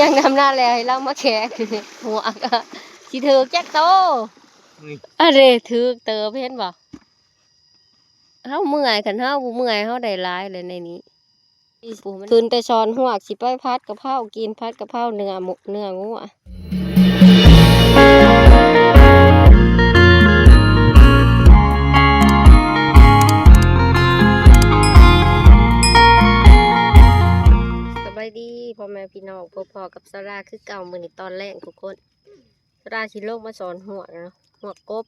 ยังทำหน้าแล้วให้เรามาแขกหัวก็สิถือแจ็คโตอะไรถือเตอเพ่นบ่เฮาเมื่อยคันเฮาบ่เมื่อยเฮาได้หลายเลยในนี้คืนแต่ช้อนหวกสิไปพัดกะเพรากินพัดกะเพราเนื้อหมูเนื้องัวสบายดีพ่อแม่พี่น้องพ่อกับสลาคือเก่ามื้อนี้ตอนแรกทุกคนสลาสิลงมาสอนหัวนะหัวกบ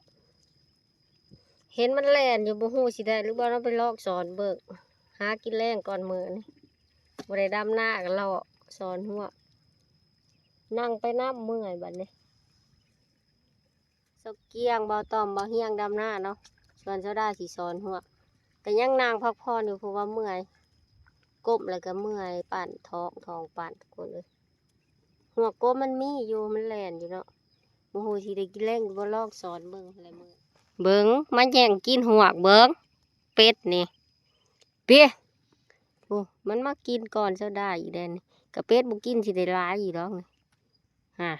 เห็นมันแล่นอยู่บ่ฮู้สิได้หรือบ่เราไปลอกสอนเบิกหากินแรงก่อนมื้อนี้บ่ได้ดำหน้ากันเราสอนหัวนั่งไปน้ำเมื่อยบัดนี้สเกียงเบาตอมเบาเฮียงดำหน้าเนาะส่วนเจ้าได้สิสอนหัวแต่ยังนางพักผ่อนอยู่เพราะว่าเมื่อยก้มแล้วก็เมื่อยปั่นท้องปั่นทุกคนเลยหัวกบมันมีอยู่มันแล่นอยู่เนาะโมโหสิได้กินแรงบ่ลอกสอนเบิ่งอะไรมือเบิ่งมันแย่งกินหัวเบิ่งเป็ดนี่เปี้ยโอ้มันมากินก่อนเจ้าได้อีกแดนกับเป็ดบุกินสิได้ร้ายอยู่ดอกนี่ฮะ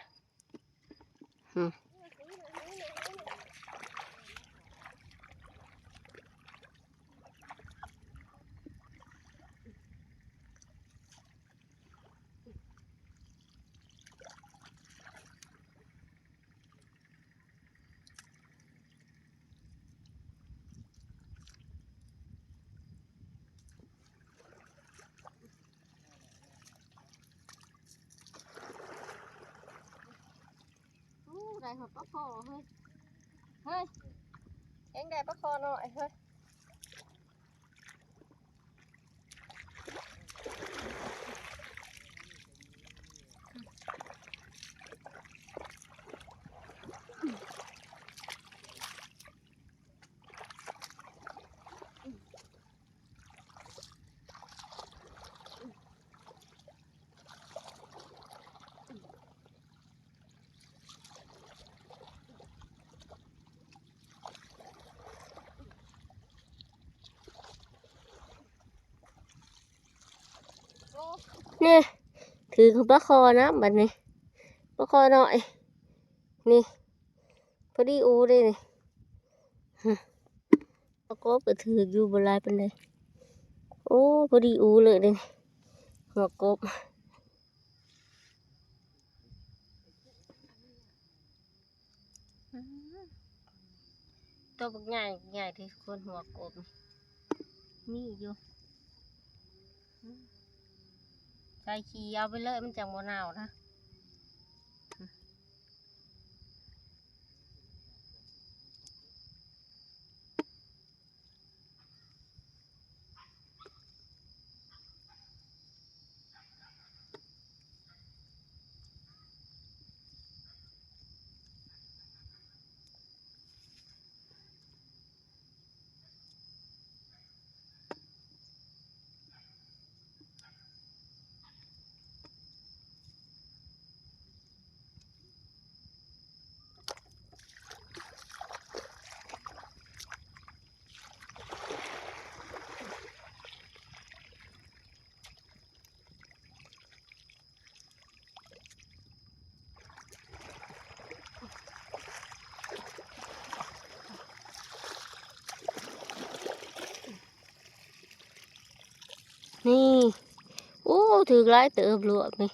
ได้หัวปลาคอเฮ้ยเอ็งได้ปลาคอหน่อยเฮ้ยเนี่ยถือของปลาคอนะบัดนี้ปลาคอหน่อยนี่พอดีอูเลยนี่ปลาโกบก็ถืออยู่บนลายเป็นเลยโอ้พอดีอูเลยนี่หัวกบตัวบักใหญ่ใหญ่ที่คนหัวกบนี่อยู่ใส่ขี้เอาไปเลยมันจังบ่หนาวนะนี่โอ้ถือหลายเติบลวกนี่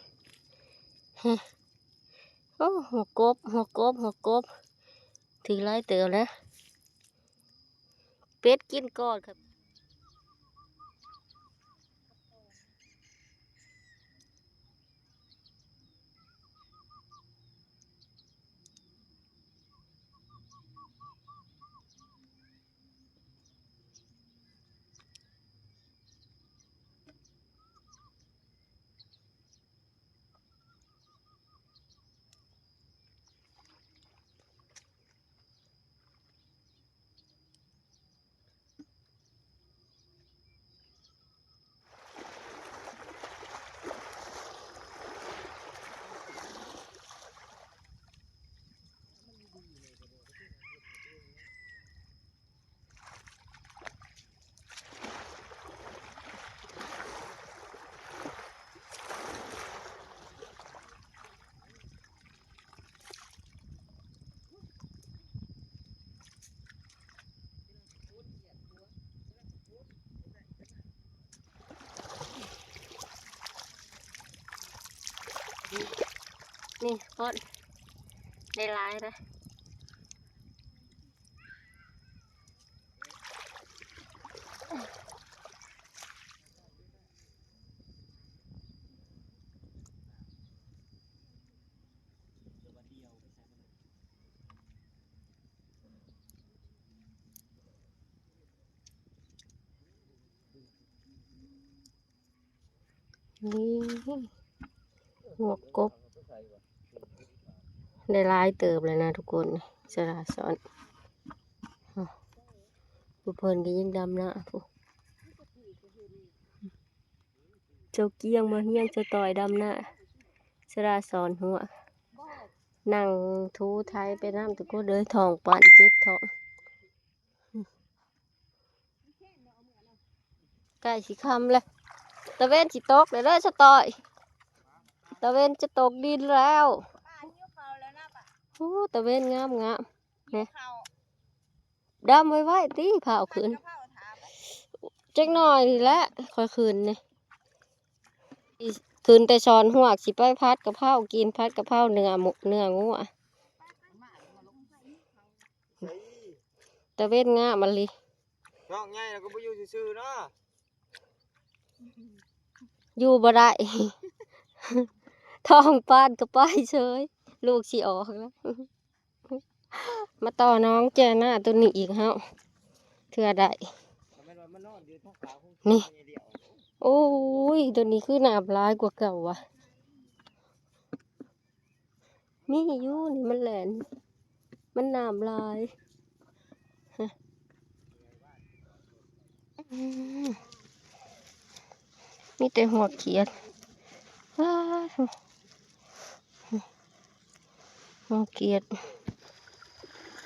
โอ้หัวกบถือหลายเติบแล้วเป็ดกินก่อนครับ นี่พอดได้หลายนะนี่หัวกบได้หลายเติบเลยนะทุกคนสลาซ้อนผู้เพิ่นก็ยังดำนะผู้เจ้าเกี้ยงมาเฮียงจะต่อยดำนะสลาซ้อนหัวนั่งทูไทยไปน้ำทุกคนเลยท้องปั่นเจ็บท้องใกล้สิค่ำแล้วตะเวนสิตกเลยเด้อสะต่อยตะเวนจะตกดินแล้วโอ้ตะเวนงามเนี่ยดำไว้ตีเผาขึ้นจักหน่อยแหละค่อยคืนนี่คืนแต่ช้อนหัวสิไปพัดกะเพรากินพัดกะเพราเนื้อหมูเนื้องูอ่ะตะเวนงามมันลิน้องใหญ่แล้วก็ไปอยู่ซื่อๆเนาะอยู่บ่ได้ ท้องปานก็ไปเฉยลูกสิออกแล้ว มาต่อน้องแจหน้าตัวนี้อีกเฮาเถื่อได้นี่โอ้ยตัวนี้คือหนาบลายกว่าเก่าว่ะนี่อยู่นี่มันแหลนมันหนาบลายมีแต่หัวเขียดหัวเขียด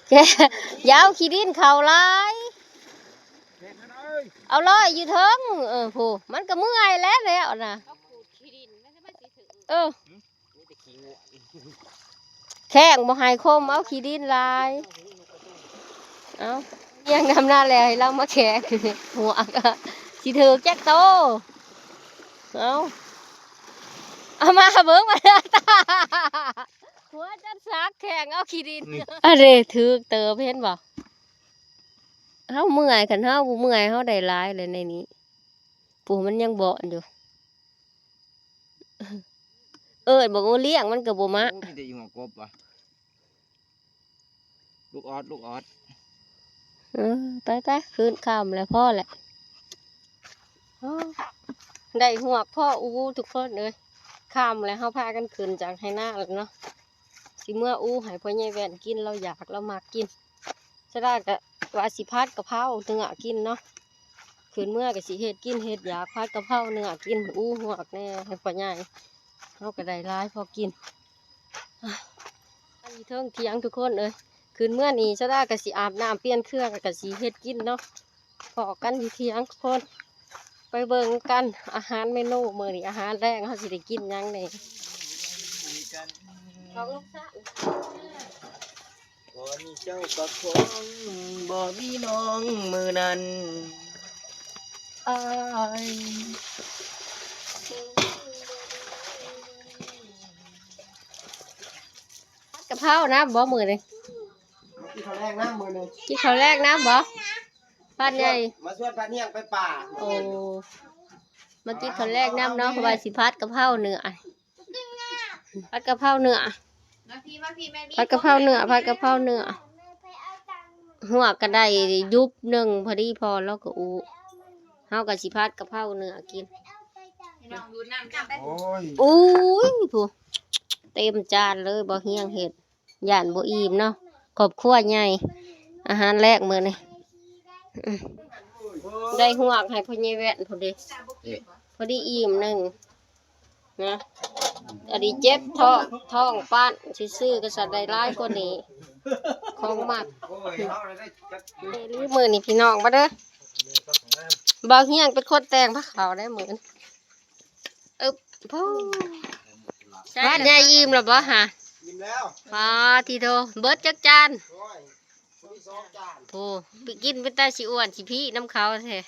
แกยาวขี้ดินเข่าลายเอาเลยอยู่เทิงผู้มันก็เมื่อยแล้วนะแข้งบ่หายคมเอาขี้ดินลายเอายังนำหน้าแล้วให้เรามาแขกหัวก็สิถือแจ็คโตเอามาเบิ้งมาตาหัวจัดซักแข่งเอาขี้ดินอะไรถือเติมเห็นบ่เฮาเมื่อยกันเฮาบ่เมื่อยเฮาได้หลายเลยในนี้ปู่มันยังบ่อนอยู่บอกว่าเลี้ยงมันก็บ่มามีแต่อยู่หัวกบว่ะลูกออดไปคืนค่ำแล้วพ่อแหละได้หัวพ่ออู้ทุกคนเลยค่ำแล้วเฮาพากันขึ้นจากให้หน้าแล้วเนาะสิเมื่ออู้ให้พ่อใหญ่แว่นกินเราอยากเรามักกินซะได้ก็ว่าสิพัดกะเพราเนื้อกินเนาะคืนเมื่อก็สิเฮ็ดกินเฮ็ดอยากพัดกะเพราเนื้อกินอู้หัวแน่ให้พ่อใหญ่เฮาก็ได้หลายพอกินอันนี้เทิงเถียงทุกคนเลยคืนเมื่อนี้ซะได้ก็สิอาบน้ำเปลี่ยนเครื่องก็สิเฮ็ดกินเนาะพอกันอยู่เถียงทุกคนไปเบิ่งกันอาหารเมนูมื้อนี้อาหารแรกเฮาสิได้กินหยังแน่ของลูกสาวบ่มีเจ้าประคองบ่มีน้องมือนั้นอายกะเพรานะบ่มื้อนี้กินข้าวแรกน้ำมือนึงกินข้าวแรกนะบ่บ้านใหญ่มาชวนปลาเนียงไปป่าโอ้มากินข้าวแรกน้ำเนาะว่าสิพัดกะเพราเนื้อพัดกะเพราเนื้อพัดกะเพราเนื้อพัดกะเพราเนื้อหัวก็ได้ยุบหนึ่งพอดีพอแล้วก็อู้เฮาก็สิพัดกะเพราเนื้อกินอุ้ยผู้เต็มจานเลยบ่เฮียงเห็ดย่านบ่อิ่มเนาะครอบครัวใหญ่อาหารแรกมื้อนี้ได้หัวให้พ่อใหญ่แว่นพอดีอิ่มหนึ่งนะอันนี้เจ็บท้องป้านซื่อๆก็สัตว์ได้ร้ายกว่านี้ของมากมือนี่พี่น้องมาเด้อบางเฮียงเป็นคนแต่งพระเขาได้เหมือนพ่อบ้านยายอิ่มหรือบ่ฮะอิ่มแล้วพาทีโตเบิดจักจานโอ้ไปกินเป็นตาสิอ้วนสิพี่น้ำเขาแท้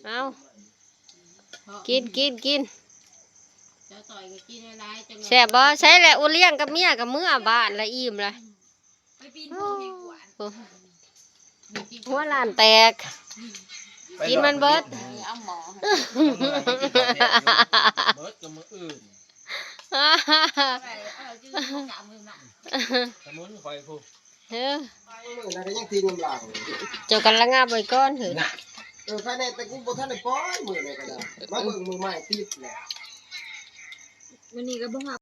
เอากิน แซ่บบ่ใช้แหละอุเลี้ยงกับเมียกับมื้อบ้านละอิ่มละหัวล้านแตกกินมันเบิด เอาหมอ เบิดกับมืออื่นสมุนคอยผู้ เฮ้อ นั่นก็ยังตีนำหลัง เจ้ากันละงาบไว้ก่อนเถอะ ภายในแต่กูบ่ทันได้ปล่อยมือเลยก็ได้มาเบิ่งมือใหม่ติดแหละ วันนี้ก็บ่